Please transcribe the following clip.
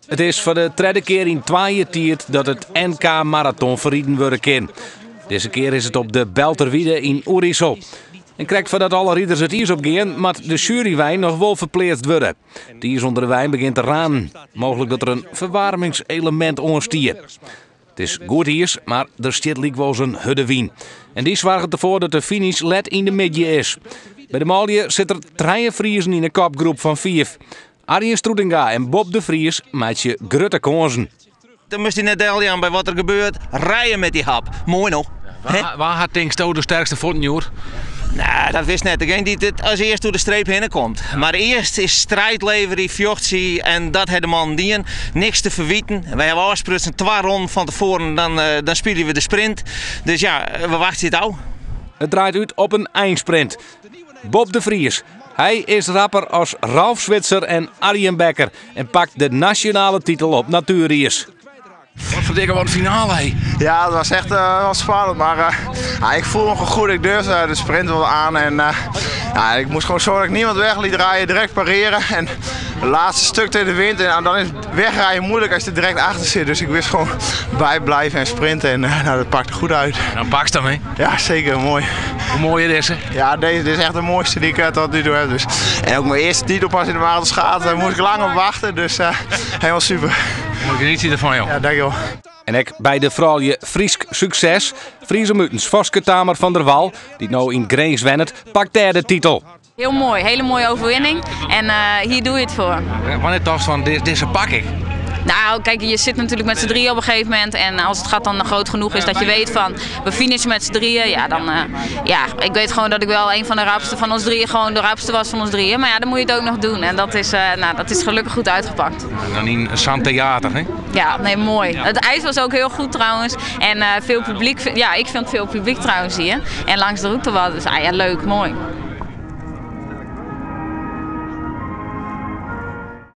Het is voor de tweede keer in 2 jaar dat het NK Marathon verrieden worden kan. Deze keer is het op de Belterwiede in Oerisel. En krijgt voordat alle rieders het ijs opgaan, maar de jurywijn nog wel verpleegd worden. Het ijs onder de wijn begint te ranen. Mogelijk dat er een verwarmingselement onstiert. Het is goed ijs, maar er staat liek wel eens een hudde wien. En die zorgt ervoor dat de finish let in de midden is. Bij de Malje zit er 3 Friezen in een kopgroep van 4. Arjen Stroetinga en Bob de Vries maakt je grote kansen. Dan moest hij net aan bij wat er gebeurt. Rijden met die hap. Mooi nog. Waar had Tinksto de sterkste voeten, joh? Nou, dat wist net. Degene die het als eerst door de streep heen komt. Maar eerst is strijdleverie, vjochtzie en dat hebben de man dien. Niks te verwieten. Wij hebben afsprutsen 2 ronden van tevoren, dan spelen we de sprint. Dus ja, we wachten het al. Het draait uit op een eindsprint. Bob de Vries. Hij is rapper als Ralf Zwitser en Arjen Becker en pakt de nationale titel op natuurreis. Wat voor dikke wat finale, hé? Ja, het was echt wel spannend, maar ik voel me gewoon goed. Ik durfde de sprint wel aan en ik moest gewoon zorgen dat ik niemand weg liet rijden, direct pareren. En het laatste stuk tegen de wind en dan is wegrijden moeilijk als je er direct achter zit. Dus ik wist gewoon bijblijven en sprinten en dat pakte goed uit. En dan pak je hem, hè? Ja, zeker, mooi. Hoe mooi is deze? Ja, deze is echt de mooiste die ik tot nu toe heb. Dus. En ook mijn eerste titel pas in de marathon schaatsen, daar moest ik lang op wachten, dus helemaal super. Mooi genieten ervan, joh. Ja, dankjewel. En ik bij de vrouwje Friesk Succes, Friese Mutens Voske Tamer van der Wal, die nou in Greens wennet, pakt daar de titel. Heel mooi, hele mooie overwinning en hier doe je het voor. Wanneer dacht van deze pak ik? Nou, kijk, je zit natuurlijk met z'n drieën op een gegeven moment en als het gat dan groot genoeg is dat je weet van we finishen met z'n drieën, ja dan, ik weet gewoon dat ik wel een van de rapste van ons drieën, gewoon de rapste was van ons drieën, maar ja, dan moet je het ook nog doen en dat is gelukkig goed uitgepakt. En dan in San Theater, hè? Ja, nee, mooi. Het ijs was ook heel goed trouwens en veel publiek, ja, ik vind veel publiek trouwens hier en langs de route was, dus leuk, mooi.